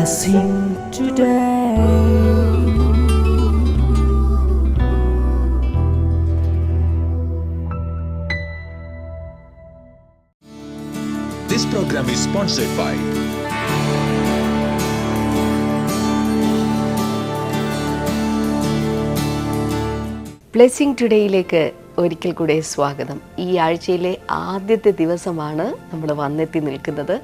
Blessing today. This program is sponsored by blessing ടുഡേയിലേക്ക് ഒരിക്കൽ കൂടെ സ്വാഗതം. ഈ ആഴ്ചയിലെ ആദ്യത്തെ ദിവസമാണ് നമ്മൾ വന്നെത്തി നിൽക്കുന്നത്.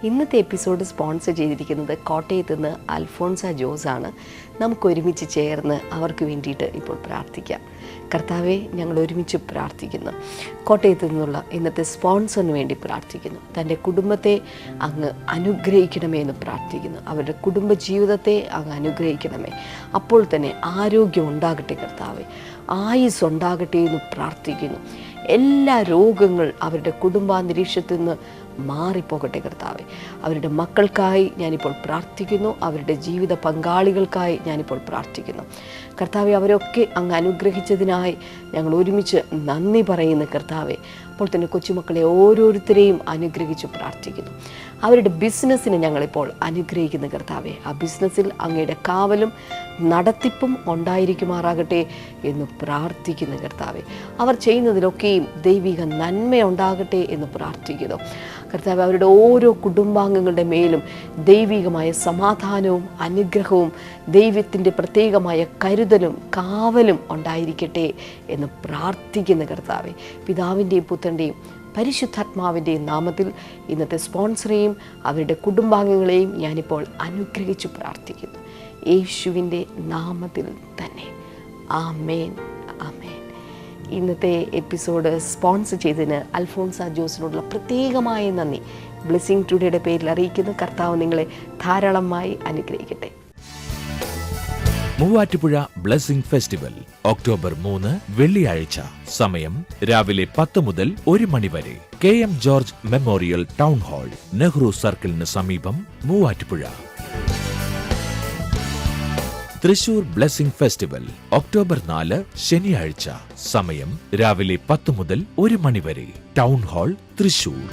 ഇന്നത്തെ എപ്പിസോഡ് സ്പോൺസർ ചെയ്തിരിക്കുന്നത് കോട്ടയത്ത് നിന്ന് അൽഫോൺസ ജോസാണ്. നമുക്ക് ഒരുമിച്ച് ചേർന്ന് അവർക്ക് വേണ്ടിയിട്ട് ഇപ്പോൾ പ്രാർത്ഥിക്കാം. കർത്താവെ, ഞങ്ങൾ ഒരുമിച്ച് പ്രാർത്ഥിക്കുന്നു. കോട്ടയത്ത് നിന്നുള്ള ഇന്നത്തെ സ്പോൺസറിന് വേണ്ടി പ്രാർത്ഥിക്കുന്നു. തൻ്റെ കുടുംബത്തെ അങ്ങ് അനുഗ്രഹിക്കണമേ എന്ന് പ്രാർത്ഥിക്കുന്നു. അവരുടെ കുടുംബജീവിതത്തെ അങ്ങ് അനുഗ്രഹിക്കണമേ. അപ്പോൾ തന്നെ ആരോഗ്യം ഉണ്ടാകട്ടെ കർത്താവെ, ആയുസ് ഉണ്ടാകട്ടെ എന്ന് പ്രാർത്ഥിക്കുന്നു. എല്ലാ രോഗങ്ങൾ അവരുടെ കുടുംബാന്തരീക്ഷത്തിൽ നിന്ന് മാറിപ്പോകട്ടെ കർത്താവെ. അവരുടെ മക്കൾക്കായി ഞാനിപ്പോൾ പ്രാർത്ഥിക്കുന്നു. അവരുടെ ജീവിത പങ്കാളികൾക്കായി ഞാനിപ്പോൾ പ്രാർത്ഥിക്കുന്നു. കർത്താവെ, അവരൊക്കെ അങ്ങ് അനുഗ്രഹിച്ചതിനായി ഞങ്ങൾ ഒരുമിച്ച് നന്ദി പറയുന്നു കർത്താവെ. അപ്പോൾ തന്നെ കൊച്ചുമക്കളെ ഓരോരുത്തരെയും അനുഗ്രഹിച്ച് പ്രാർത്ഥിക്കുന്നു. അവരുടെ ബിസിനസ്സിനെ ഞങ്ങളിപ്പോൾ അനുഗ്രഹിക്കുന്നു കർത്താവെ. ആ ബിസിനസ്സിൽ അങ്ങയുടെ കാവലും നടത്തിപ്പും ഉണ്ടായിരിക്കുമാറാകട്ടെ എന്ന് പ്രാർത്ഥിക്കുന്നു കർത്താവെ. അവർ ചെയ്യുന്നതിലൊക്കെയും ദൈവിക നന്മയുണ്ടാകട്ടെ എന്ന് പ്രാർത്ഥിക്കുന്നു കർത്താവെ. അവരുടെ ഓരോ കുടുംബാംഗങ്ങളുടെ മേലും ദൈവികമായ സമാധാനവും അനുഗ്രഹവും ദൈവത്തിൻ്റെ പ്രത്യേകമായ കരുതലും കാവലും ഉണ്ടായിരിക്കട്ടെ എന്ന് പ്രാർത്ഥിക്കുന്നു കർത്താവെ. പിതാവിൻ്റെയും പുത്രൻ്റെയും പരിശുദ്ധാത്മാവിൻ്റെയും നാമത്തിൽ ഇന്നത്തെ സ്പോൺസറെയും അവരുടെ കുടുംബാംഗങ്ങളെയും ഞാനിപ്പോൾ അനുഗ്രഹിച്ചു പ്രാർത്ഥിക്കുന്നു, യേശുവിൻ്റെ നാമത്തിൽ തന്നെ. ആമേൻ, ആമേൻ. ഇന്നത്തെ എപ്പിസോഡ് സ്പോൺസർ ചെയ്തതിന് അൽഫോൺസ ജോസിനോടുള്ള പ്രത്യേകമായ നന്ദി ബ്ലെസ്സിംഗ് ടുഡേയുടെ പേരിൽ അറിയിക്കുന്നു. കർത്താവ് നിങ്ങളെ ധാരാളമായി അനുഗ്രഹിക്കട്ടെ. മൂവാറ്റുപുഴ ബ്ലെസ്സിംഗ് ഫെസ്റ്റിവൽ ഒക്ടോബർ 3 വെള്ളിയാഴ്ച. സമയം രാവിലെ 10 മുതൽ 1 മണി വരെ. KM George memorial town hall, Nehru സർക്കിളിന് സമീപം, Muvattupuzha. Thrissur blessing festival October 4 ശനിയാഴ്ച. സമയം രാവിലെ 10 മുതൽ 1 മണി വരെ. Town hall, Thrissur.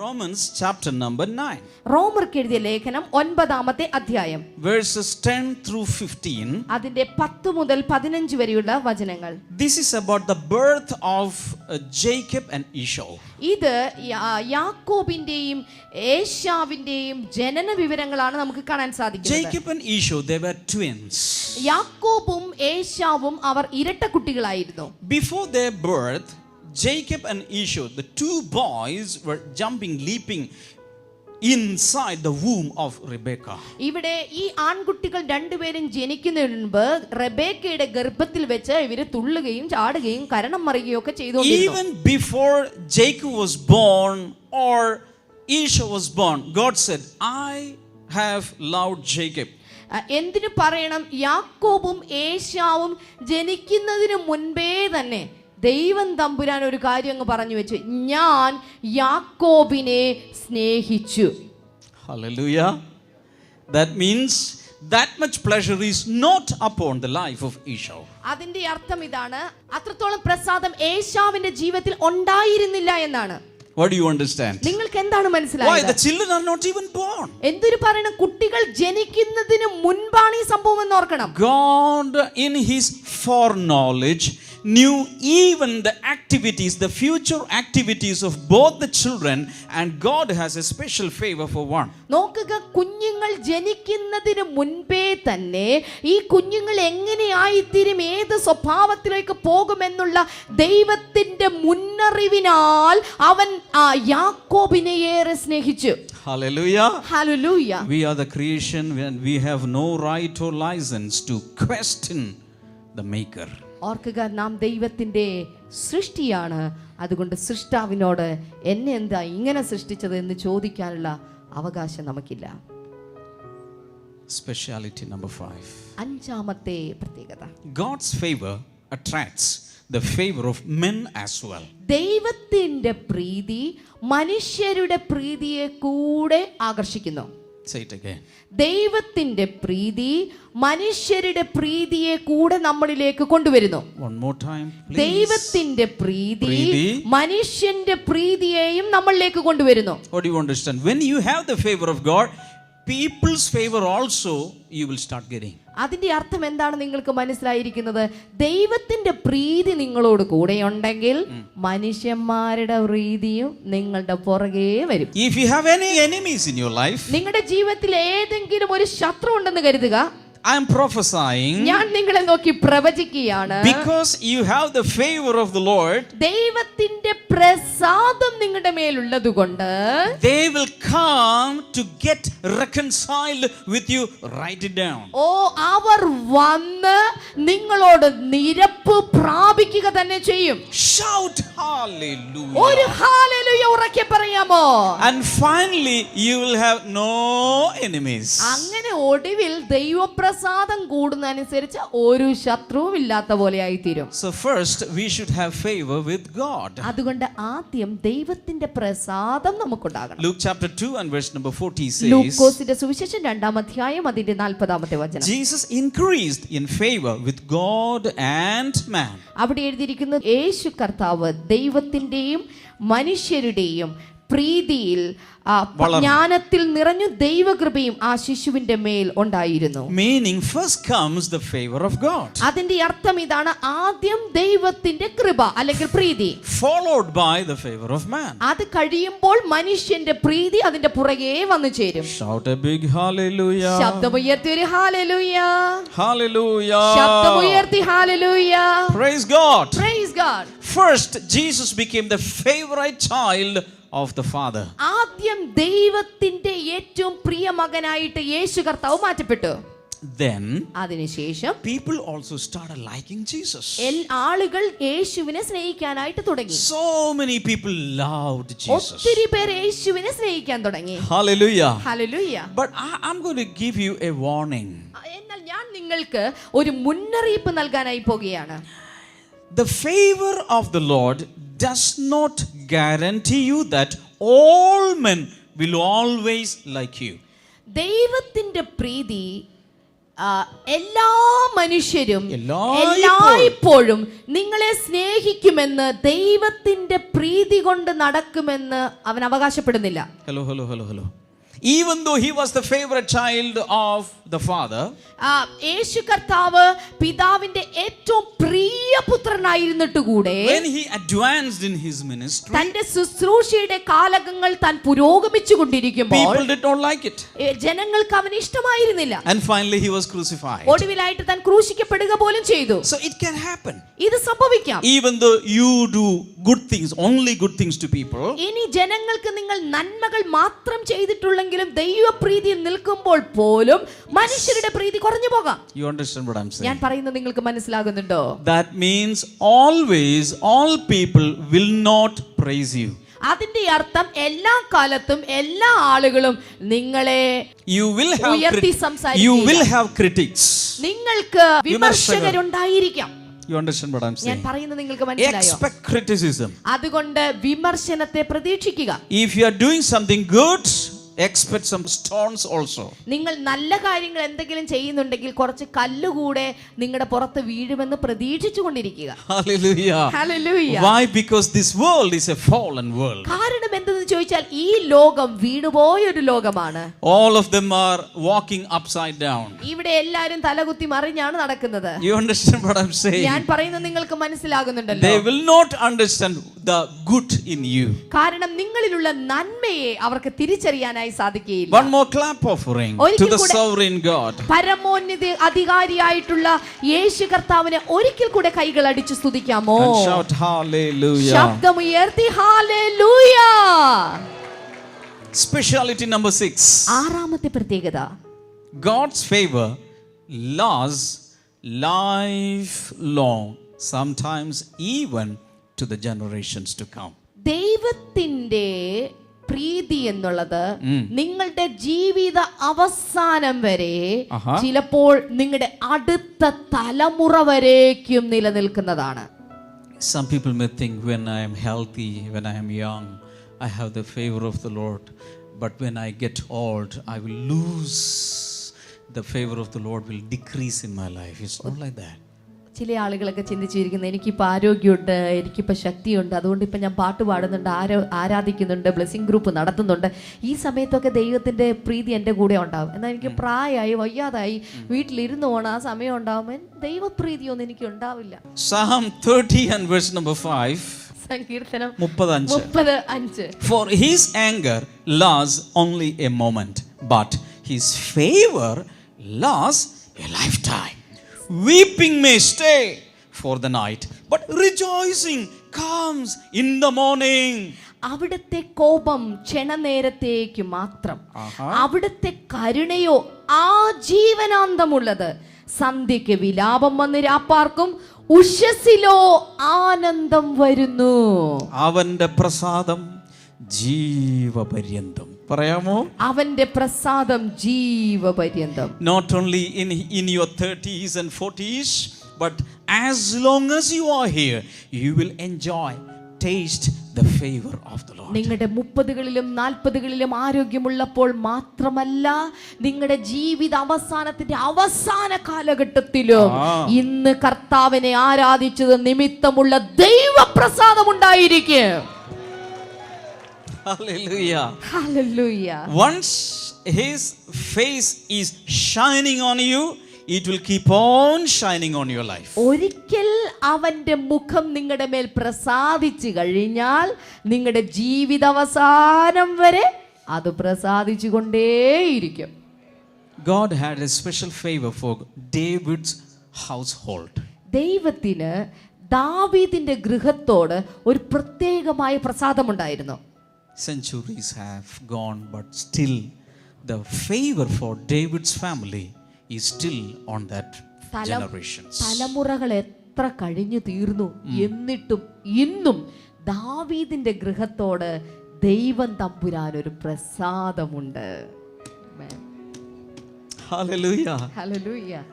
Romans chapter number 9. റോമർക്ക് എഴുതിയ ലേഖനം 9-ാമത്തെ അധ്യായം, verses 10 through 15. അതിന്റെ 10 മുതൽ 15 വരെയുള്ള വചനങ്ങൾ. This is about the birth of Jacob and Esau. ഇത് യാക്കോബിന്റെയും ഏശാവിന്റെയും ജനന വിവരങ്ങളാണ് നമുക്ക് കാണാൻ സാധിക്കുന്നത്. Jacob and Esau, they were twins. യാക്കോബും ഏശാവും അവർ ഇരട്ട കുട്ടികളായിരുന്നു. Before their birth, Jacob and Esau, the two boys, were jumping, leaping inside the womb of Rebekah. ഇവിടെ ഈ ആൺകുട്ടികൾ രണ്ടുപേരും ജനിക്കുന്നതിന് മുൻപ് റെബേക്കയുടെ ഗർഭത്തിൽ വെച്ച് ഇവര് തുള്ളുകയും ചാടുകയും കരണം മറിയുകയും ഒക്കെ ചെയ്തുകൊണ്ടിരുന്നു. Even before Jacob was born or Esau was born, God said, I have loved Jacob. എന്തിനു പറയണം, യാക്കോബും ഏശാവും ജനിക്കുന്നതിന് മുൻപേ തന്നെ ദൈവം തമ്പുരാൻ ഒരു കാര്യം അങ്ങ് പറഞ്ഞു വെച്ചു, ഞാൻ യാക്കോബിനെ സ്നേഹിച്ചു. Hallelujah. That means that much pleasure is not upon the life of Esau. അതിന്റെ അർത്ഥം ഇതാണ്, അത്രത്തോളം പ്രസാദം ഏശാവിന്റെ ജീവിതത്തിൽ ഉണ്ടായിരുന്നില്ല എന്നാണ്. What do you understand? നിങ്ങൾക്ക് എന്താണ് Why? മനസ്സിലായത്? The children are not even born. എന്തൊരു പറയണം, കുട്ടികൾ ജനിക്കുന്നതിന് മുൻപാണ് ഈ സംഭവം എന്ന് ഓർക്കണം. God in his foreknowledge knew even the activities, the future activities of both the children, and God has a special favor for one. നോക്കുക, കുഞ്ഞുങ്ങൾ ജനിക്കുന്നതിന് മുൻപേ തന്നെ ഈ കുഞ്ഞുങ്ങൾ എങ്ങനെയായിത്തീരും, ഏത് സ്വഭാവത്തിലേക്ക് പോകുമെന്നുള്ള ദൈവത്തിന്റെ മുന്നറിവിനാൽ അവൻ ആ യാക്കോബിനെ ഏറെ സ്നേഹിച്ചു. Hallelujah. Hallelujah. We are the creation and we have no right or license to question the maker. ഓർക്കുക, നാം ദൈവത്തിന്റെ സൃഷ്ടിയാണ്. അതുകൊണ്ട് സൃഷ്ടാവിനോട് എന്നെ എന്താ ഇങ്ങനെ സൃഷ്ടിച്ചത് എന്ന് ചോദിക്കാനുള്ള അവകാശം നമുക്കില്ല. Speciality number 5. അഞ്ചാമത്തെ പ്രത്യേകത, God's favor attracts the favor of men as well. ദൈവത്തിന്റെ പ്രീതി മനുഷ്യരുടെ പ്രീതിയെ കൂടെ ആകർഷിക്കുന്നു. Say it again. ദൈവത്തിന്റെ പ്രീതി മനുഷ്യരുടെ പ്രീതിയെ കൂടെ നമ്മളിലേക്ക് കൊണ്ടുവരുന്നു. One more time, please. ദൈവത്തിന്റെ പ്രീതി പ്രീതി മനുഷ്യന്റെ പ്രീതിയെയും നമ്മളിലേക്ക് കൊണ്ടുവരുന്നു. What do you understand? When you have the favor of God, people's favor also you will start getting. അതിന്റെ അർത്ഥം എന്താണ് നിങ്ങൾക്ക് മനസ്സിലായിരിക്കുന്നത്? ദൈവത്തിന്റെ പ്രീതി നിങ്ങളോട് കൂടെയുണ്ടെങ്കിൽ മനുഷ്യന്മാരുടെ പ്രീതിയും നിങ്ങളുടെ പുറകെ വരും. If you have any enemies in your life, നിങ്ങളുടെ ജീവിതത്തിൽ ഏതെങ്കിലും ഒരു ശത്രു ഉണ്ടെന്ന് കരുതുക. I am prophesying, ഞാൻ നിങ്ങളെ നോക്കി പ്രവചിക്കുകയാണ്. because you have the favor of the Lord, ദൈവത്തിന്റെ പ്രസാദം നിങ്ങളുടെ മേലുള്ളതുകൊണ്ട് they will come to get reconciled with you. Write it down. അവർ വന്ന് നിങ്ങളോട് നിരപ്പ് പ്രാപിക്കുക തന്നെ ചെയ്യും. Shout hallelujah. ഒരു ഹല്ലേലൂയ ഉറക്കെ പറയാമോ? And finally you will have no enemies. അങ്ങനെ ഒടുവിൽ ദൈവപ്രസാദം കൂടുന്നതനുസരിച്ച് ഒരു ശത്രുവും ഇല്ലാത്ത പോലെ ആയിത്തീരും. So first we should have favor with God. അതുകൊണ്ട് ആദ്യം ദൈവത്തിന്റെ പ്രസാദം നമുക്കുണ്ടാകണം. Luke chapter 2 and verse number 40 says, ലൂക്കോസിന്റെ സുവിശേഷം 2-ാം അധ്യായം അതിന്റെ 40-ാമത്തെ വചനം. Jesus increased in favor with God and man. അവിടെ എഴുതിയിരിക്കുന്നു, യേശു കർത്താവ് ദൈവത്തിന്റെയും മനുഷ്യരുടെയും പ്രീതിയിൽ ജ്ഞാനത്തിൽ നിറഞ്ഞു ദൈവകൃപയും ആ ശിശുവിന്റെ മേൽ ഉണ്ടായിരുന്നു. Meaning first comes the favor of God, അതിന്റെ അർത്ഥം ഇതാണ്, ആദ്യം ദൈവത്തിന്റെ കൃപ അല്ലെങ്കിൽ പ്രീതി, followed by the favor of man. അത് കഴിയുമ്പോൾ മനുഷ്യന്റെ പ്രീതി അതിന്റെ പുറകെ വന്നു ചേരും. Shout a big hallelujah. ശബ്ദമുയർത്തി ഒരു ഹല്ലേലൂയ. Hallelujah. ശബ്ദമുയർത്തി hallelujah. Praise God. Praise God. First Jesus became the favorite child of the Father. ആദ്യം ദൈവത്തിന്റെ ഏറ്റവും പ്രിയ മകനായിട്ട് യേശു കർത്താവ് മാറ്റപ്പെട്ടു. Then അതിനുശേഷം people also started liking Jesus. ആളുകൾ യേശുവിനെ സ്നേഹിക്കാനായിട്ട് തുടങ്ങി. So many people loved Jesus. ഒത്തിരി പേർ യേശുവിനെ സ്നേഹിക്കാൻ തുടങ്ങി. Hallelujah. Hallelujah. But I'm going to give you a warning. എന്നാൽ ഞാൻ നിങ്ങൾക്ക് ഒരു മുന്നറിയിപ്പ് നൽകാനായി പോകുകയാണ്. The favor of the Lord does not guarantee you that all men will always like you. ദൈവത്തിന്റെ പ്രീതി എല്ലാ മനുഷ്യരും എല്ലായ്പ്പോഴും എല്ലായ്പ്പോഴും നിങ്ങളെ സ്നേഹിക്കുമെന്ന്, ദൈവത്തിന്റെ പ്രീതി കൊണ്ട് നടക്കുമെന്ന് അവൻ അവകാശപ്പെടുന്നില്ല. Hello. Even though he was the favorite child of the Father, യേശു കർത്താവ് പിതാവിന്റെ ഏറ്റവും പ്രിയ പുത്രനായിരുന്നിട്ട് കൂടെ when he advanced in his ministry, തന്റെ ശുശ്രൂഷയുടെ കാലങ്ങൾ താൻ പുരോഗമിച്ചു കൊണ്ടിരിക്കുമ്പോൾ people did not like it. ജനങ്ങൾക്ക് അവന് ഇഷ്ടമായിരുന്നില്ല. And finally he was crucified. ഒടുവിലായിട്ട് താൻ ക്രൂശിക്കപ്പെടുക പോലും ചെയ്തു. So it can happen. ഇത് സംഭവിക്കാം. Even though you do good things, only good things to people, ഇനി ജനങ്ങൾക്ക് നിങ്ങൾ നന്മകൾ മാത്രം ചെയ്തിട്ടുള്ളെങ്കിലും ദൈവപ്രീതി നിൽക്കുമ്പോൾ പോലും മനുഷ്യരുടെ പ്രീതി കുറഞ്ഞു പോകാം. you understand what I'm saying? ഞാൻ പറയുന്നത് നിങ്ങൾക്ക് മനസ്സിലാകുന്നുണ്ടോ? That means always all people will not praise you. അതിന്റെ അർത്ഥം എല്ലാ കാലത്തും എല്ലാ ആളുകളും നിങ്ങളെ ഉയർത്തി സംസാരിക്കും. You will have critics. നിങ്ങൾക്ക് വിമർശകരുണ്ടായിരിക്കാം. You understand what I'm ഞാൻ saying? പറയുന്നത് നിങ്ങൾക്ക് മനസ്സിലായോ? Expect criticism. അതുകൊണ്ട് വിമർശനത്തെ പ്രതീക്ഷിക്കുക. If you are doing something good, expect some stones also. നിങ്ങൾ നല്ല കാര്യങ്ങൾ എന്തെങ്കിലും ചെയ്യുന്നുണ്ടെങ്കിൽ കുറച്ച് കല്ലുകൂടെ നിങ്ങളുടെ പുറത്ത് വീഴുമെന്ന് പ്രതീക്ഷിച്ചു കൊണ്ടിരിക്കുക. Hallelujah. Hallelujah. Why? Because this world is a fallen world. കാരണം എന്തെന്ന് ചോദിച്ചാൽ ഈ ലോകം വീണുപോയ ഒരു ലോകമാണ്. All of them are walking upside down. ഇവിടെ എല്ലാവരും തലകുത്തി മറിഞ്ഞാണ് നടക്കുന്നത്. You understand what I'm saying? ഞാൻ പറയുന്നത് നിങ്ങൾക്ക് മനസ്സിലാകുന്നുണ്ടല്ലോ? They will not understand the good in you. കാരണം നിങ്ങളിലുള്ള നന്മയെ അവർക്ക് തിരിച്ചറിയാനായി സാധിക്കുകയില്ല. One more clap offering to the sovereign God. പരമോന്നത അധികാരിയായിട്ടുള്ള യേശു കർത്താവിനെ ഒരിക്കൽ കൂടെ കൈകൾ അടിച്ചു സ്തുതിക്കാമോ? And shout hallelujah. ശബ്ദമുയർത്തി ഹല്ലേലൂയ. Speciality number 6. ആറാമത്തെ പ്രത്യേകത, God's favor lasts lifelong, sometimes even to the generations to come. ദൈവത്തിന്റെ പ്രീതി എന്നുള്ളത് നിങ്ങളുടെ ജീവിത അവസാനം വരെ, ചിലപ്പോൾ നിങ്ങളുടെ അടുത്ത തലമുറ വരേക്കും നിലനിൽക്കുന്നതാണ്. Some people may think, when I am healthy, when I am young, I have the favor of the Lord. but when I get old, I will lose. The favor of the Lord will decrease in my life. It's not like that. ചില ആളുകളൊക്കെ ചിന്തിച്ചിരിക്കുന്നത് എനിക്കിപ്പോൾ ആരോഗ്യമുണ്ട്, എനിക്കിപ്പോൾ ശക്തിയുണ്ട്, അതുകൊണ്ട് ഇപ്പം ഞാൻ പാട്ട് പാടുന്നുണ്ട്, ആരാധിക്കുന്നുണ്ട്, ബ്ലെസ്സിങ് ഗ്രൂപ്പ് നടത്തുന്നുണ്ട്, ഈ സമയത്തൊക്കെ ദൈവത്തിൻ്റെ പ്രീതി എൻ്റെ കൂടെ ഉണ്ടാകും. എന്നാൽ എനിക്ക് പ്രായമായി വയ്യാതായി വീട്ടിലിരുന്ന് പോകണം, ആ സമയം ഉണ്ടാകുമ്പോൾ ദൈവപ്രീതിയൊന്നും എനിക്ക് ഉണ്ടാവില്ല. Psalm 30 and verse number 5. സങ്കീർത്തനം 35. For his anger lasts only a moment, but his favor lasts a lifetime. Weeping may stay for the night, but rejoicing comes in the morning. അവിടുത്തെ കോപം ക്ഷണനേരത്തേക്ക് മാത്രം, അവിടുത്തെ കരുണയോ ആജീവനാന്തമുള്ളത്. സന്ധ്യയ്ക്ക് വിലാപം വന്ന് രാപ്പാർക്കും, ഉഷസ്സിലോ ആനന്ദം വരുന്നു. അവന്റെ പ്രസാദം ജീവപര്യന്തം. പറയാമോ? അവന്റെ പ്രസാദം ജീവപര്യന്തം. Not only in your 30s and 40s, but as long as you are here, you will enjoy, taste the favor of the Lord. നിങ്ങളുടെ 30കളിലും 40കളിലും ആരോഗ്യമുള്ളപ്പോൾ മാത്രമല്ല, നിങ്ങളുടെ ജീവിത അവസാനത്തിന്റെ അവസാന കാലഘട്ടത്തിലും ഇന്ന് കർത്താവിനെ ആരാധിച്ചത് നിമിത്തമുള്ള ദൈവപ്രസാദം ഉണ്ടായിരിക്കും. Hallelujah. Hallelujah. Once his face is shining on you, it will keep on shining on your life. ഒരിക്കൽ അവന്റെ മുഖം നിങ്ങളുടെ മേൽ പ്രസാദിച്ചു കഴിഞ്ഞാൽ നിങ്ങളുടെ ജീവിതാവസാനം വരെ അത് പ്രസാദിച്ചു കൊണ്ടേയിരിക്കും. God had a special favor for David's household. ദൈവത്തിന് ദാവീദിന്റെ ഗൃഹത്തോട് ഒരു പ്രത്യേകമായ പ്രസാദമുണ്ടായിരുന്നു. Centuries have gone, but still the favor for David's family is still on that generations. തലമുറകൾ എത്ര കഴിഞ്ഞു തീർന്നു, എന്നിട്ടും ഇന്നും ദാവീദിന്റെ ഗൃഹത്തോട് ദൈവം തമ്പുരാൻ ഒരു പ്രസാദമുണ്ട്. Hallelujah. Hallelujah.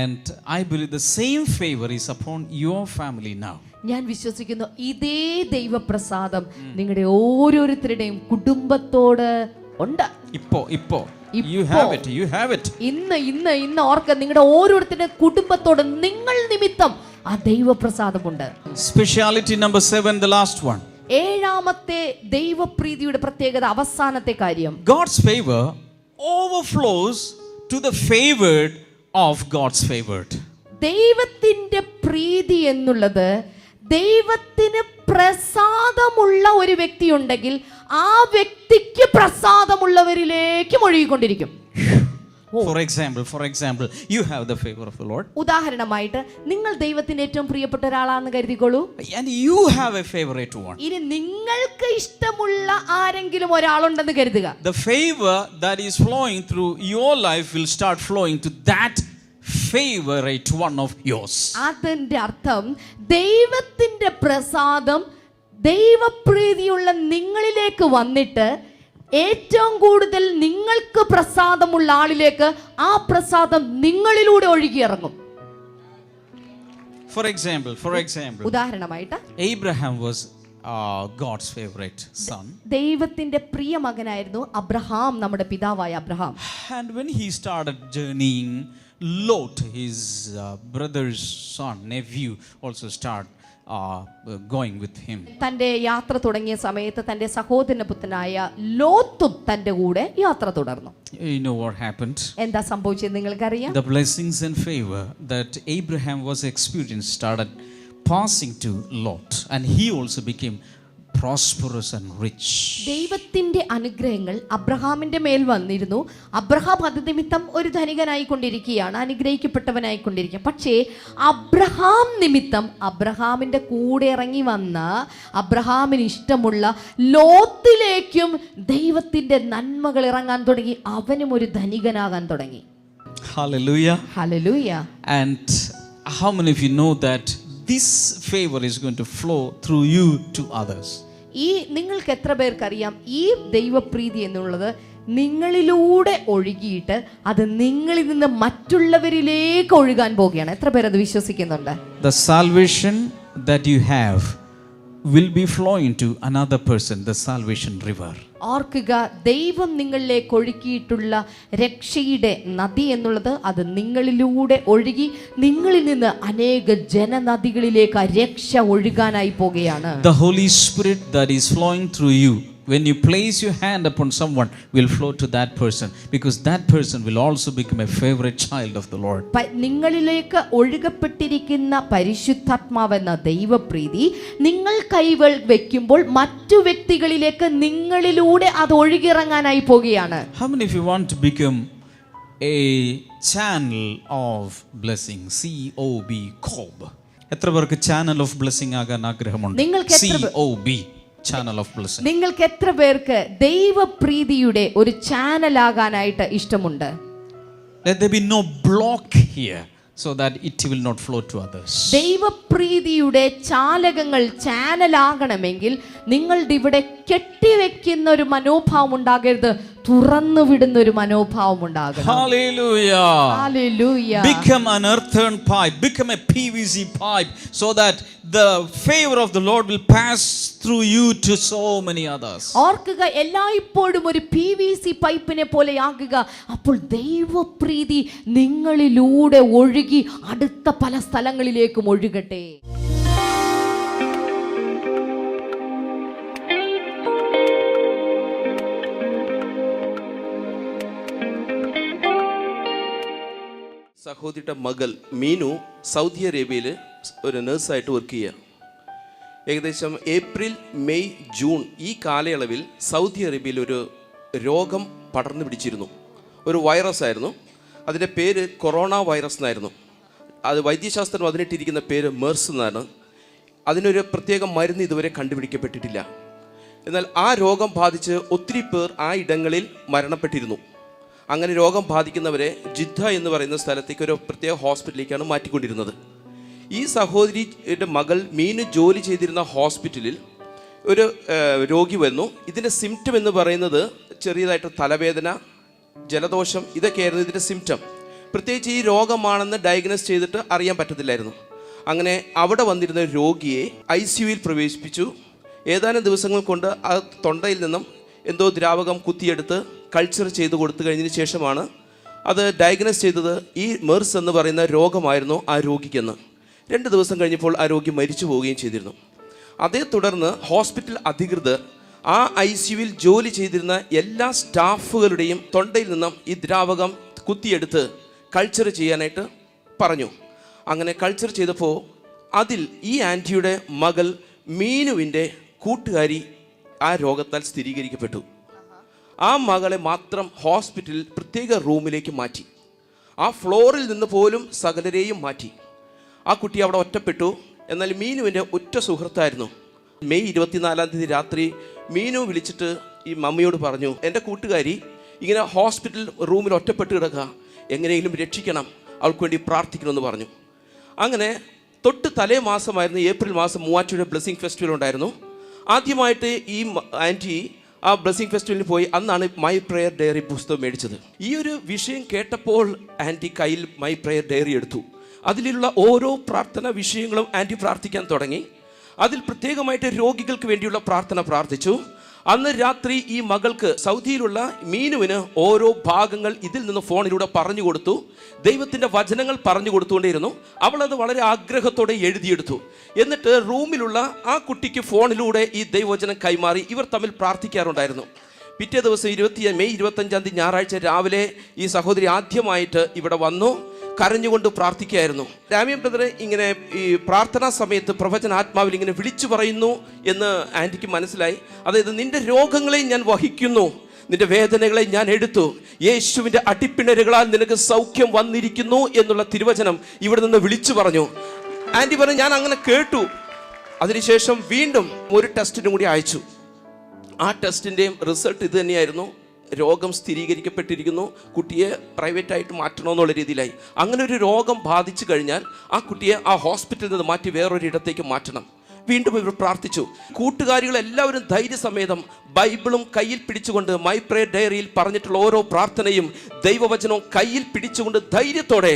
And I believe the same favor is upon your family now. ഞാൻ വിശ്വസിക്കുന്നു ഇതേ ദൈവപ്രസാദം നിങ്ങളുടെ ഓരോരുത്തരുടെയും കുടുംബത്തോട് ഉണ്ട്. ഇപ്പോ you have it. ഇന്ന് ഓർക്ക, നിങ്ങളുടെ ഓരോരുത്തരുടെ കുടുംബത്തോട് നിങ്ങൾ നിമിത്തം ആ ദൈവപ്രസാദമുണ്ട്. Speciality number 7, the last one. ഏഴാമത്തെ ദൈവപ്രീതിയുടെ പ്രത്യേകത, അവസാനത്തെ കാര്യം. God's favor overflows to the favored of God's favored. ദൈവത്തിന്റെ പ്രീതി എന്നുള്ളത് ദൈവത്തിന് പ്രസാദമുള്ള ഒരു വ്യക്തി ഉണ്ടെങ്കിൽ ആ വ്യക്തിക്ക് പ്രസാദമുള്ളവരിലേക്കും ഒഴുകിക്കൊണ്ടിരിക്കും. For example, you have the favor of the Lord. ഉദാഹരണമായിട്ട് നിങ്ങൾ ദൈവത്തിന്റെ ഏറ്റവും പ്രിയപ്പെട്ട ഒരാളാണെന്ന് കരുതിക്കോളൂ. And you have a favorite one. ഇനി നിങ്ങൾക്ക് ഇഷ്ടമുള്ള ആരെങ്കിലും ഒരാളുണ്ടെന്ന് കരുതുക. The favor that is flowing through your life will start flowing to that favorite one of yours. അതിന്റെ അർത്ഥം ദൈവത്തിന്റെ പ്രസാദം ദൈവപ്രീതിയുള്ള നിങ്ങളിലേക്ക് വന്നിട്ട് ഏറ്റവും കൂടുതൽ നിങ്ങൾക്ക് പ്രസാദമുള്ള ആളിലേക്ക് ആ പ്രസാദം നിങ്ങളിലൂടെ ഒഴുകിയിറങ്ങും. For example, ഉദാഹരണമായിട്ട് Abraham was God's favorite son. ദൈവത്തിന്റെ പ്രിയ മകനായിരുന്നു അബ്രഹാം, നമ്മുടെ പിതാവായ Abraham. And when he started journeying, Lot, his brother's son, nephew, also started going with him. തന്റെ യാത്ര തുടങ്ങിയ സമയത്ത് തന്റെ സഹോദരന്റെ പുത്രനായ ലോത്തും തന്റെ കൂടെ യാത്ര തുടർന്നു. You know what happened? എന്താ സംഭവിച്ചത് നിങ്ങൾക്കറിയാം? The blessings and favor that Abraham was experiencing started passing to Lot, and he also became prosperous and rich. ദൈവത്തിന്റെ അനുഗ്രഹങ്ങൾ അബ്രഹാമിന്റെ മേൽ വന്നിരുന്നു. അബ്രഹാം അത് നിമിത്തം ഒരു ധനികനായിക്കൊണ്ടിരിക്കുകയാണ്, അനുഗ്രഹിക്കപ്പെട്ടവനായിക്കൊണ്ടിരിക്കുക. പക്ഷേ അബ്രഹാം നിമിത്തം അബ്രഹാമിന്റെ കൂടെ ഇറങ്ങി വന്ന അബ്രഹാമിന് ഇഷ്ടമുള്ള ലോത്തിലേക്കും ദൈവത്തിന്റെ നന്മകൾ ഇറങ്ങാൻ തുടങ്ങി. അവനും ഒരു ധനികനാകാൻ തുടങ്ങി. Hallelujah. Hallelujah. And how many of you know that this favor is going to flow through you to others? ഈ നിങ്ങൾക്ക് എത്ര പേർക്കറിയാം ഈ ദൈവപ്രീതി എന്നുള്ളത് നിങ്ങളിലൂടെ ഒഴുകിയിട്ട് അത് നിങ്ങളിൽ നിന്ന് മറ്റുള്ളവരിലേക്ക് ഒഴുകാൻ പോകുകയാണ്. എത്ര പേർ അത് വിശ്വസിക്കുന്നുണ്ട്? The salvation that you have will be flowing to another person, the salvation river. ഓർക്കുക, ദൈവം നിങ്ങളിലേക്ക് ഒഴുക്കിയിട്ടുള്ള രക്ഷയുടെ നദി എന്നുള്ളത് അത് നിങ്ങളിലൂടെ ഒഴുകി നിങ്ങളിൽ നിന്ന് അനേക ജനനദികളിലേക്ക് ആ രക്ഷ ഒഴുകാനായി പോകുകയാണ്. The Holy Spirit that is flowing through you, when you place your hand upon someone, will flow to that person, because that person will also become a favorite child of the Lord. നിങ്ങളിലേക്ക് ഒഴുകപ്പെട്ടിരിക്കുന്ന പരിശുദ്ധാത്മാവെന്ന ദൈവപ്രീതി നിങ്ങൾ കൈകൾ വെക്കുമ്പോൾ മറ്റു വ്യക്തികളിലേക്ക് നിങ്ങളിലൂടെ അത് ഒഴുകിയിറങ്ങാനായി പോകുകയാണ്. How many of you want to become a channel of blessing? COB, COB. എത്ര പേർക്ക് ചാനൽ ഓഫ് ബ്ലെസ്സിംഗ് ആകാൻ ആഗ്രഹമുണ്ട്? COB, channel of blessing. നിങ്ങൾക്ക് എത്ര പേർക്ക് ദൈവപ്രീതിയുടെ ഒരു ചാനൽ ആകാനായിട്ട് ഇഷ്ടമുണ്ട്? Let there be no block here, so that it will not flow to others. ദൈവപ്രീതിയുടെ ചാലകങ്ങൾ ചാനലാകണമെങ്കിൽ നിങ്ങളുടെ ഇവിടെ കെട്ടിവെക്കുന്ന ഒരു മനോഭാവം ഉണ്ടാകരുത്, തുറന്നു വിടുന്ന ഒരു മനോഭാവം ഉണ്ടാകണം. Hallelujah. Hallelujah. Become an earthen pipe, become a PVC pipe, so that the favor of the Lord will pass through you to so many others. ഓർക്കുക, എല്ലായ്പ്പോഴും ഒരു PVC പൈപ്പിനെ പോലെ ആകുക. അപ്പോൾ ദൈവപ്രീതി നിങ്ങളിലൂടെ ഒഴുകി അടുത്ത പല സ്ഥലങ്ങളിലേക്കും ഒഴുകട്ടെ. സഹോദരിയുടെ മകൾ മീനു സൗദി അറേബ്യയിൽ ഒരു നഴ്സായിട്ട് വർക്ക് ചെയ്യുക. ഏകദേശം ഏപ്രിൽ, മെയ്, ജൂൺ ഈ കാലയളവിൽ സൗദി അറേബ്യയിൽ ഒരു രോഗം പടർന്നു പിടിച്ചിരുന്നു. ഒരു വൈറസ് ആയിരുന്നു. അതിൻ്റെ പേര് കൊറോണ വൈറസ് എന്നായിരുന്നു. അത് വൈദ്യശാസ്ത്രം അതിനിട്ടിരിക്കുന്ന പേര് MERS എന്നാണ്. അതിനൊരു പ്രത്യേക മരുന്ന് ഇതുവരെ കണ്ടുപിടിക്കപ്പെട്ടിട്ടില്ല. എന്നാൽ ആ രോഗം ബാധിച്ച് ഒത്തിരി പേർ ആ ഇടങ്ങളിൽ മരണപ്പെട്ടിരുന്നു. അങ്ങനെ രോഗം ബാധിക്കുന്നവരെ ജിദ്ദ എന്ന് പറയുന്ന സ്ഥലത്തേക്ക് ഒരു പ്രത്യേക ഹോസ്പിറ്റലിലേക്കാണ് മാറ്റിക്കൊണ്ടിരുന്നത്. ഈ സഹോദരിയുടെ മകൾ മീനു ജോലി ചെയ്തിരുന്ന ഹോസ്പിറ്റലിൽ ഒരു രോഗി വന്നു. ഇതിൻ്റെ സിംറ്റം എന്ന് പറയുന്നത് ചെറിയതായിട്ട് തലവേദന, ജലദോഷം, ഇതൊക്കെയായിരുന്നു ഇതിൻ്റെ സിംറ്റം. പ്രത്യേകിച്ച് ഈ രോഗമാണെന്ന് ഡയഗ്നോസ് ചെയ്തിട്ട് അറിയാൻ പറ്റത്തില്ലായിരുന്നു. അങ്ങനെ അവിടെ വന്നിരുന്ന രോഗിയെ ICUവിൽ പ്രവേശിപ്പിച്ചു. ഏതാനും ദിവസങ്ങൾ കൊണ്ട് ആ തൊണ്ടയിൽ നിന്നും എന്തോ ദ്രാവകം കുത്തിയെടുത്ത് കൾച്ചർ ചെയ്ത് കൊടുത്തു കഴിഞ്ഞതിന് ശേഷമാണ് അത് ഡയഗ്നോസ് ചെയ്തത് ഈ MERS എന്ന് പറയുന്ന രോഗമായിരുന്നു ആ രോഗിക്കെന്ന്. 2 ദിവസം കഴിഞ്ഞപ്പോൾ ആ രോഗി മരിച്ചു പോവുകയും ചെയ്തിരുന്നു. അതേ തുടർന്ന് ഹോസ്പിറ്റൽ അധികൃതർ ആ ICUവിൽ ജോലി ചെയ്തിരുന്ന എല്ലാ സ്റ്റാഫുകളുടെയും തൊണ്ടയിൽ നിന്നും ഈ ദ്രാവകം കുത്തിയെടുത്ത് കൾച്ചർ ചെയ്യാനായിട്ട് പറഞ്ഞു. അങ്ങനെ കൾച്ചർ ചെയ്തപ്പോൾ അതിൽ ഈ ആൻറ്റിയുടെ മകൾ മീനുവിൻ്റെ കൂട്ടുകാരി ആ രോഗത്താൽ സ്ഥിരീകരിക്കപ്പെട്ടു. ആ മകളെ മാത്രം ഹോസ്പിറ്റലിൽ പ്രത്യേക റൂമിലേക്ക് മാറ്റി. ആ ഫ്ലോറിൽ നിന്ന് പോലും സകലരെയും മാറ്റി. ആ കുട്ടി അവിടെ ഒറ്റപ്പെട്ടു. എന്നാൽ മീനുവിൻ്റെ ഒറ്റ സുഹൃത്തായിരുന്നു. മെയ് 24-ാം തീയതി രാത്രി മീനു വിളിച്ചിട്ട് ഈ മമ്മിയോട് പറഞ്ഞു, എൻ്റെ കൂട്ടുകാരി ഇങ്ങനെ ഹോസ്പിറ്റൽ റൂമിൽ ഒറ്റപ്പെട്ട് കിടക്കുക, എങ്ങനെയെങ്കിലും രക്ഷിക്കണം, അവൾക്ക് വേണ്ടി പ്രാർത്ഥിക്കണമെന്ന് പറഞ്ഞു. അങ്ങനെ തൊട്ട് തലേ മാസമായിരുന്നു ഏപ്രിൽ മാസം മൂവാറ്റുപുഴ ബ്ലെസ്സിംഗ് ഫെസ്റ്റിവൽ ഉണ്ടായിരുന്നു. ആദ്യമായിട്ട് ഈ ആൻറ്റി ആ ബ്ലെസ്സിംഗ് ഫെസ്റ്റിവലിൽ പോയി. അന്നാണ് മൈ പ്രെയർ ഡയറി പുസ്തകം മേടിച്ചത്. ഈ ഒരു വിഷയം കേട്ടപ്പോൾ ആൻറ്റി കയ്യിൽ മൈ പ്രെയർ ഡയറി എടുത്തു. അതിലുള്ള ഓരോ പ്രാർത്ഥന വിഷയങ്ങളും ആൻറ്റി പ്രാർത്ഥിക്കാൻ തുടങ്ങി. അതിൽ പ്രത്യേകമായിട്ട് രോഗികൾക്ക് വേണ്ടിയുള്ള പ്രാർത്ഥന പ്രാർത്ഥിച്ചു. അന്ന് രാത്രി ഈ മകൾക്ക് സൗദിയിലുള്ള മീനുവിന് ഓരോ ഭാഗങ്ങൾ ഇതിൽ നിന്ന് ഫോണിലൂടെ പറഞ്ഞു കൊടുത്തു. ദൈവത്തിൻ്റെ വചനങ്ങൾ പറഞ്ഞു കൊടുത്തുകൊണ്ടേയിരുന്നു. അവളത് വളരെ ആഗ്രഹത്തോടെ എഴുതിയെടുത്തു. എന്നിട്ട് റൂമിലുള്ള ആ കുട്ടിക്ക് ഫോണിലൂടെ ഈ ദൈവവചനം കൈമാറി. ഇവർ തമ്മിൽ പ്രാർത്ഥിക്കാറുണ്ടായിരുന്നു. പിറ്റേ ദിവസം മെയ് 25-ാം തീയതി ഞായറാഴ്ച രാവിലെ ഈ സഹോദരി ആദ്യമായിട്ട് ഇവിടെ വന്നു. കരഞ്ഞുകൊണ്ട് പ്രാർത്ഥിക്കുകയായിരുന്നു. രാമിയൻ ബ്രദർ ഇങ്ങനെ ഈ പ്രാർത്ഥനാ സമയത്ത് പ്രവചനാത്മാവിൽ ഇങ്ങനെ വിളിച്ചു പറയുന്നു എന്ന് ആൻറ്റിക്ക് മനസ്സിലായി. അതായത് നിന്റെ രോഗങ്ങളെ ഞാൻ വഹിക്കുന്നു, നിന്റെ വേദനകളെ ഞാൻ എടുത്തു, യേശുവിൻ്റെ അടിപ്പിണരുകളാൽ നിനക്ക് സൗഖ്യം വന്നിരിക്കുന്നു എന്നുള്ള തിരുവചനം ഇവിടെ നിന്ന് വിളിച്ചു പറഞ്ഞു. ആൻറ്റി പറഞ്ഞു ഞാൻ അങ്ങനെ കേട്ടു. അതിനുശേഷം വീണ്ടും ഒരു ടെസ്റ്റിനും കൂടി അയച്ചു. ആ ടെസ്റ്റിൻ്റെയും റിസൾട്ട് ഇത് തന്നെയായിരുന്നു. രോഗം സ്ഥിരീകരിക്കപ്പെട്ടിരിക്കുന്നു, കുട്ടിയെ പ്രൈവറ്റായിട്ട് മാറ്റണമെന്നുള്ള രീതിയിലായി. അങ്ങനെ ഒരു രോഗം ബാധിച്ചു കഴിഞ്ഞാൽ ആ കുട്ടിയെ ആ ഹോസ്പിറ്റലിൽ നിന്ന് മാറ്റി വേറൊരിടത്തേക്ക് മാറ്റണം. വീണ്ടും ഇവർ പ്രാർത്ഥിച്ചു. കൂട്ടുകാരികളെല്ലാവരും ധൈര്യസമേതം ബൈബിളും കയ്യിൽ പിടിച്ചുകൊണ്ട് മൈ പ്രേയർ ഡയറിയിൽ പറഞ്ഞിട്ടുള്ള ഓരോ പ്രാർത്ഥനയും ദൈവവചനവും കയ്യിൽ പിടിച്ചുകൊണ്ട് ധൈര്യത്തോടെ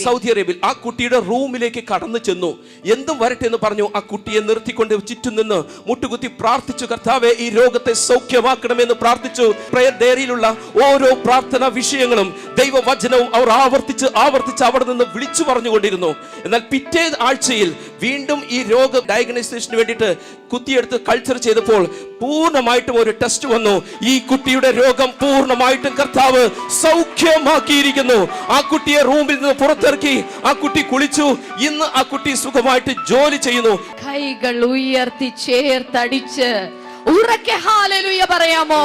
സൗദി അറേബ്യയിൽ ആ കുട്ടിയുടെ റൂമിലേക്ക് കടന്നു ചെന്നു. എന്തും വരട്ടെ എന്ന് പറഞ്ഞു. ആ കുട്ടിയെ നിർത്തിക്കൊണ്ട് ചുറ്റും നിന്ന് മുട്ടുകുത്തി പ്രാർത്ഥിച്ചു. കർത്താവേ, ഈ രോഗത്തെ സൗഖ്യമാക്കണമെന്ന് പ്രാർത്ഥിച്ചു. പ്രേയർ ഡയറിയിലുള്ള ഓരോ പ്രാർത്ഥനാ വിഷയങ്ങളും ദൈവവചനവും അവർ ആവർത്തിച്ച് അവിടെ നിന്ന് വിളിച്ചു പറഞ്ഞുകൊണ്ടിരുന്നു. എന്നാൽ പിറ്റേ ആഴ്ചയിൽ വീണ്ടും ഈ രോഗ ഡയഗ്നോസിസിന് വേണ്ടിയിട്ട് കുത്തിയെടുത്ത് കൾച്ചർ ചെയ്തപ്പോൾ പൂർണ്ണമായിട്ടും ഒരു ടെസ്റ്റ് വന്നു. ഈ കുട്ടിയുടെ രോഗം പൂർണ്ണമായിട്ടും കർത്താവ് സൗഖ്യമാക്കിയിരിക്കുന്നു. ആ കുട്ടിയെ റൂമിൽ നിന്ന് പുറത്തിറക്കി. ആ കുട്ടി കുളിച്ചു. ഇന്ന് ആ കുട്ടി സുഖമായിട്ട് ജോലി ചെയ്യുന്നു. കൈകൾ ഉയർത്തി ചേർത്തടിച്ച് ഉറക്കെ ഹല്ലേലൂയ പറയാമോ?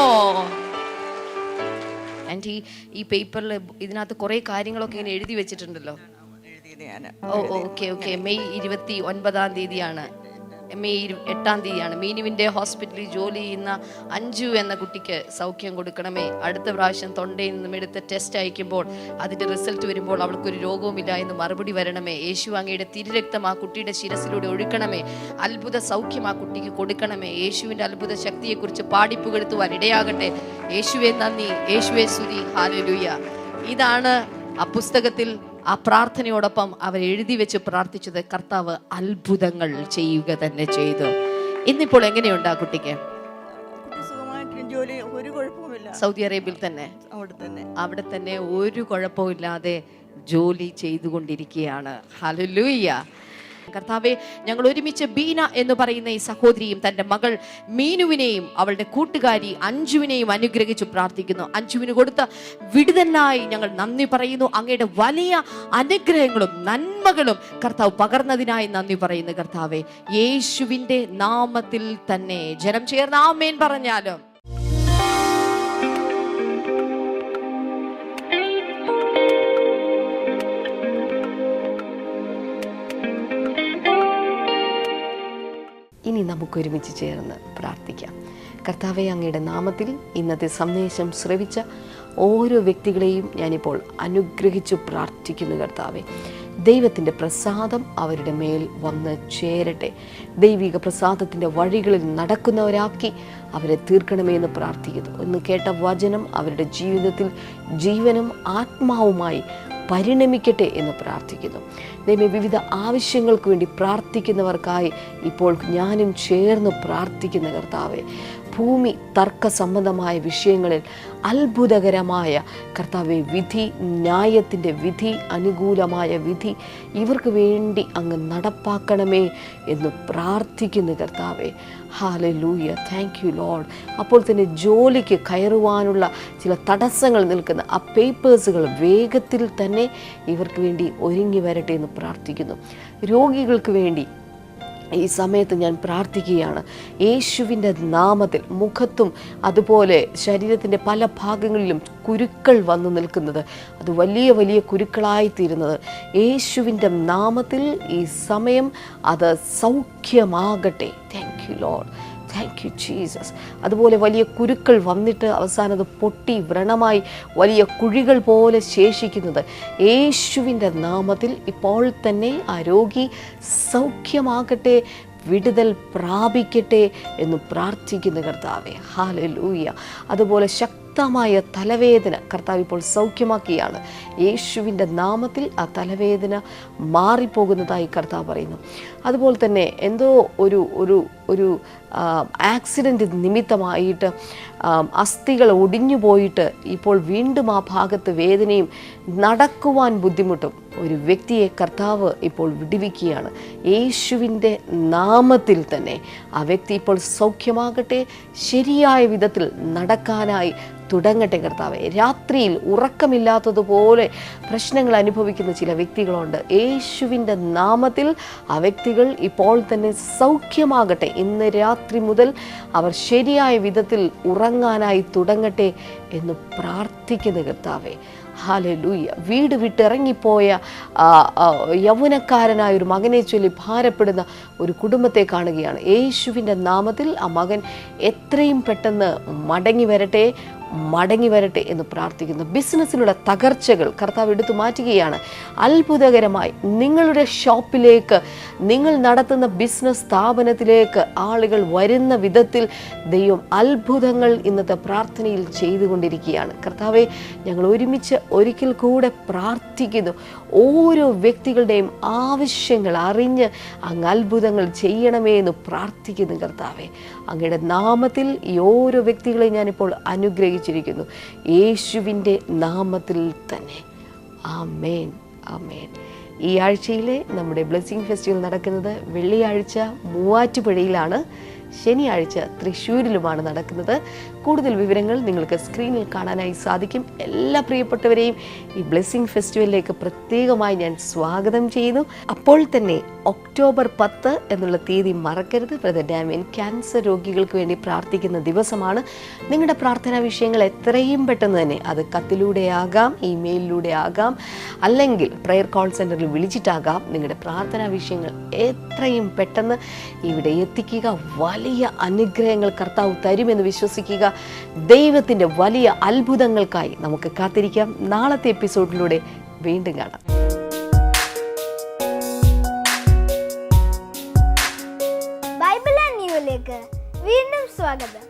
ആൻറ്റി, ഈ പേപ്പറിൽ ഇതിനകത്ത് കുറെ കാര്യങ്ങളൊക്കെ ഇങ്ങനെ എഴുതി വെച്ചിട്ടുണ്ടല്ലോ. ഓക്കെ. മെയ് 29 മെയ് 8 മീനുവിൻ്റെ ഹോസ്പിറ്റലിൽ ജോലി ചെയ്യുന്ന അഞ്ജു എന്ന കുട്ടിക്ക് സൗഖ്യം കൊടുക്കണമേ. അടുത്ത പ്രാവശ്യം തൊണ്ടയിൽ നിന്നും എടുത്ത ടെസ്റ്റ് അയക്കുമ്പോൾ അതിൻ്റെ റിസൾട്ട് വരുമ്പോൾ അവൾക്കൊരു രോഗവുമില്ല എന്ന് മറുപടി വരണമേ. യേശു അങ്ങയുടെ തിരുരക്തം ആ കുട്ടിയുടെ ശിരസിലൂടെ ഒഴുക്കണമേ. അത്ഭുത സൗഖ്യം ആ കുട്ടിക്ക് കൊടുക്കണമേ. യേശുവിൻ്റെ അത്ഭുത ശക്തിയെക്കുറിച്ച് പാടിപ്പുകഴ്ത്തുവാൻ ഇടയാകട്ടെ. യേശുവേ നന്ദി, യേശുവേ സ്തുതി, ഹല്ലേലൂയ. ഇതാണ് ആ പുസ്തകത്തിൽ ആ പ്രാർത്ഥനയോടൊപ്പം അവർ എഴുതി വെച്ച് പ്രാർത്ഥിച്ചത്. കർത്താവ് അത്ഭുതങ്ങൾ ചെയ്യുക തന്നെ ചെയ്തു. ഇന്നിപ്പോൾ എങ്ങനെയുണ്ട് ആ കുട്ടിക്ക്? സൗദി അറേബ്യയിൽ തന്നെ അവിടെ തന്നെ ഒരു കുഴപ്പമില്ലാതെ ജോലി ചെയ്തുകൊണ്ടിരിക്കുകയാണ്. ഹല്ലേലൂയ. കർത്താവേ, ഞങ്ങൾ ഒരുമിച്ച് ബീന എന്ന് പറയുന്ന ഈ സഹോദരിയും തൻ്റെ മകൾ മീനുവിനെയും അവളുടെ കൂട്ടുകാരി അഞ്ജുവിനെയും അനുഗ്രഹിച്ചു പ്രാർത്ഥിക്കുന്നു. അഞ്ജുവിന് കൊടുത്ത വിടുതലിനായി ഞങ്ങൾ നന്ദി പറയുന്നു. അങ്ങയുടെ വലിയ അനുഗ്രഹങ്ങളും നന്മകളും കർത്താവ് പകർന്നതിനായി നന്ദി പറയുന്നു. കർത്താവേ, യേശുവിൻ്റെ നാമത്തിൽ തന്നെ ജനം ചേർന്ന് ആമേൻ പറഞ്ഞാലും. ഇനി നമുക്കൊരുമിച്ച് ചേർന്ന് പ്രാർത്ഥിക്കാം. കർത്താവേ, അങ്ങയുടെ നാമത്തിൽ ഇന്നത്തെ സന്ദേശം ശ്രവിച്ച ഓരോ വ്യക്തികളെയും ഞാനിപ്പോൾ അനുഗ്രഹിച്ചു പ്രാർത്ഥിക്കുന്നു. കർത്താവേ, ദൈവത്തിൻ്റെ പ്രസാദം അവരുടെ മേൽ വന്ന് ചേരട്ടെ. ദൈവിക പ്രസാദത്തിൻ്റെ വഴികളിൽ നടക്കുന്നവരാക്കി അവരെ തീർക്കണമേ എന്ന് പ്രാർത്ഥിക്കുന്നു. ഇന്ന് കേട്ട വചനം അവരുടെ ജീവിതത്തിൽ ജീവനും ആത്മാവുമായി പരിണമിക്കട്ടെ എന്ന് പ്രാർത്ഥിക്കുന്നു. ദൈവമേ, വിവിധ ആവശ്യങ്ങൾക്ക് വേണ്ടി പ്രാർത്ഥിക്കുന്നവർക്കായി ഇപ്പോൾ ഞാനും ചേർന്ന് പ്രാർത്ഥിക്കുന്ന കർത്താവേ, ഭൂമി തർക്ക സംബന്ധമായ വിഷയങ്ങളിൽ അത്ഭുതകരമായ കർത്താവെ വിധി, ന്യായത്തിൻ്റെ വിധി, അനുകൂലമായ വിധി ഇവർക്ക് വേണ്ടി അങ്ങ് നടപ്പാക്കണമേ എന്ന് പ്രാർത്ഥിക്കുന്നു കർത്താവെ. Hallelujah, thank you Lord. അപ്പോൾ തന്നെ ജോലിക്ക് കയറുവാനുള്ള ചില തടസ്സങ്ങൾ നിൽക്കുന്ന ആ പേപ്പേഴ്സുകൾ വേഗത്തിൽ തന്നെ ഇവർക്ക് വേണ്ടി ഒരുങ്ങി വരട്ടെ എന്ന് പ്രാർത്ഥിക്കുന്നു. രോഗികൾക്ക് വേണ്ടി ഈ സമയത്ത് ഞാൻ പ്രാർത്ഥിക്കുകയാണ്. യേശുവിൻ്റെ നാമത്തിൽ മുഖത്തും അതുപോലെ ശരീരത്തിൻ്റെ പല ഭാഗങ്ങളിലും കുരുക്കൾ വന്നു നിൽക്കുന്നത്, അത് വലിയ വലിയ കുരുക്കളായിത്തീരുന്നത് യേശുവിൻ്റെ നാമത്തിൽ ഈ സമയം അത് സൗഖ്യമാകട്ടെ. Thank you Lord, thank you Jesus. അതുപോലെ വലിയ കുരുക്കൾ വന്നിട്ട് അവസാനം അത് പൊട്ടി വ്രണമായി വലിയ കുഴികൾ പോലെ ശേഷിക്കുന്നത് യേശുവിൻ്റെ നാമത്തിൽ ഇപ്പോൾ തന്നെ ആ രോഗി സൗഖ്യമാകട്ടെ, വിടുതൽ പ്രാപിക്കട്ടെ എന്ന് പ്രാർത്ഥിക്കുന്ന കർത്താവേ. ഹല്ലേലൂയ. അതുപോലെ ശക്തമായ തലവേദന കർത്താവ് ഇപ്പോൾ സൗഖ്യമാക്കിയാണ്. യേശുവിൻ്റെ നാമത്തിൽ ആ തലവേദന മാറിപ്പോകുന്നതായി കർത്താവ് പറയുന്നു. അതുപോലെ തന്നെ എന്തോ ഒരു ആക്സിഡൻറ്റ് നിമിത്തമായിട്ട് അസ്ഥികൾ ഒടിഞ്ഞു പോയിട്ട് ഇപ്പോൾ വീണ്ടും ആ ഭാഗത്ത് വേദനയും നടക്കുവാൻ ബുദ്ധിമുട്ടും ഒരു വ്യക്തിയെ കർത്താവ് ഇപ്പോൾ വിടുവിക്കുകയാണ്. യേശുവിൻ്റെ നാമത്തിൽ തന്നെ ആ വ്യക്തി ഇപ്പോൾ സൗഖ്യമാകട്ടെ, ശരിയായ വിധത്തിൽ നടക്കാനായി തുടങ്ങട്ടെ കർത്താവെ. രാത്രിയിൽ ഉറക്കമില്ലാത്തതുപോലെ പ്രശ്നങ്ങൾ അനുഭവിക്കുന്ന ചില വ്യക്തികളുണ്ട്. യേശുവിൻ്റെ നാമത്തിൽ ആ വ്യക്തികൾ ഇപ്പോൾ തന്നെ സൗഖ്യമാകട്ടെ. ഇന്ന് രാത്രി മുതൽ അവർ ശരിയായ വിധത്തിൽ ഉറങ്ങാനായി തുടങ്ങട്ടെ എന്ന് പ്രാർത്ഥിക്കുന്ന കർത്താവെ. ഹല്ലേലൂയ. വീട് വിട്ടിറങ്ങിപ്പോയ യൗവനക്കാരനായ ഒരു മകനെ ചൊല്ലി ഭാരപ്പെടുന്ന ഒരു കുടുംബത്തെ കാണുകയാണ്. യേശുവിൻ്റെ നാമത്തിൽ ആ മകൻ എത്രയും പെട്ടെന്ന് മടങ്ങി വരട്ടെ, മടങ്ങി വരട്ടെ എന്ന് പ്രാർത്ഥിക്കുന്നു. ബിസിനസ്സിലുള്ള തകർച്ചകൾ കർത്താവ് എടുത്തു മാറ്റുകയാണ്. അത്ഭുതകരമായി നിങ്ങളുടെ ഷോപ്പിലേക്ക്, നിങ്ങൾ നടത്തുന്ന ബിസിനസ് സ്ഥാപനത്തിലേക്ക് ആളുകൾ വരുന്ന വിധത്തിൽ ദൈവം അത്ഭുതങ്ങൾ ഇന്നത്തെ പ്രാർത്ഥനയിൽ ചെയ്തുകൊണ്ടിരിക്കുകയാണ്. കർത്താവെ, ഞങ്ങൾ ഒരുമിച്ച് ഒരിക്കൽ കൂടെ പ്രാർത്ഥിക്കുന്നു. ഓരോ വ്യക്തികളുടെയും ആവശ്യങ്ങൾ അറിഞ്ഞ് അങ്ങ് അത്ഭുതങ്ങൾ ചെയ്യണമേ എന്ന് പ്രാർത്ഥിക്കുന്നു. കർത്താവെ, അങ്ങയുടെ നാമത്തിൽ ഈ ഓരോ വ്യക്തികളെയും ഞാനിപ്പോൾ അനുഗ്രഹിച്ചിരിക്കുന്നു, യേശുവിൻ്റെ നാമത്തിൽ തന്നെ. ആമേൻ, ആമേൻ. ഈ ആഴ്ചയിലെ നമ്മുടെ ബ്ലെസ്സിങ് ഫെസ്റ്റിവൽ നടക്കുന്നത് വെള്ളിയാഴ്ച മൂവാറ്റുപുഴയിലാണ്, ശനിയാഴ്ച തൃശ്ശൂരിലുമാണ് നടക്കുന്നത്. കൂടുതൽ വിവരങ്ങൾ നിങ്ങൾക്ക് സ്ക്രീനിൽ കാണാനായി സാധിക്കും. എല്ലാ പ്രിയപ്പെട്ടവരെയും ഈ ബ്ലെസ്സിങ് ഫെസ്റ്റിവലിലേക്ക് പ്രത്യേകമായി ഞാൻ സ്വാഗതം ചെയ്യുന്നു. അപ്പോൾ തന്നെ ഒക്ടോബർ 10 എന്നുള്ള തീയതി മറക്കരുത്. ബ്രദർ ഡാമിയൻ ക്യാൻസർ രോഗികൾക്ക് വേണ്ടി പ്രാർത്ഥിക്കുന്ന ദിവസമാണ്. നിങ്ങളുടെ പ്രാർത്ഥനാ വിഷയങ്ങൾ എത്രയും പെട്ടെന്ന് തന്നെ, അത് കത്തിലൂടെ ആകാം, ഇമെയിലിലൂടെ ആകാം, അല്ലെങ്കിൽ പ്രെയർ കോൾ സെൻറ്ററിൽ വിളിച്ചിട്ടാകാം, നിങ്ങളുടെ പ്രാർത്ഥനാ വിഷയങ്ങൾ എത്രയും പെട്ടെന്ന് ഇവിടെ എത്തിക്കുക. വലിയ അനുഗ്രഹങ്ങൾ കർത്താവ് തരുമെന്ന് വിശ്വസിക്കുക. ദൈവത്തിൻ്റെ വലിയ അത്ഭുതങ്ങൾക്കായി നമുക്ക് കാത്തിരിക്കാം. നാളത്തെ എപ്പിസോഡിലൂടെ വീണ്ടും കാണാം. ബൈബിൾ ആൻഡ് ന്യൂയിലേക്ക് വീണ്ടും സ്വാഗതം.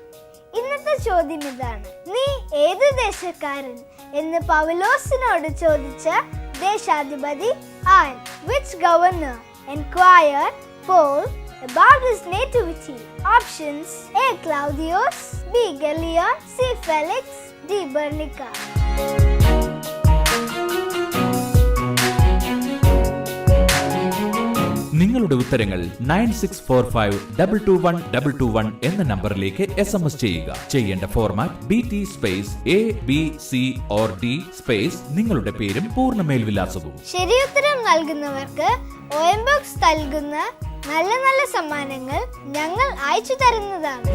ഇന്നത്തെ ചോദ്യം ഇതാണ്: നീ ഏതു ദേശക്കാരൻ എന്ന് പൗലോസിനോട് ചോദിച്ച ദേശാധിപതി an? Which governor enquired Paul about his nativity? Options: A. Claudius, B. Gallio, C. Felix, D. Bernica. നിങ്ങളുടെ ഉത്തരങ്ങൾ 9645221221 എന്ന നമ്പറിലേക്ക് SMS ചെയ്യുക. ചെയ്യേണ്ട format BT space ABC or D space നിങ്ങളുടെ പേരും പൂർണ്ണ മേൽവിലാസവും. ശരിയുത്തരം നൽകുന്നവർക്ക് OM-BOX നൽകുന്ന നല്ല നല്ല സമ്മാനങ്ങൾ ഞങ്ങൾ അയച്ചു തരുന്നതാണ്.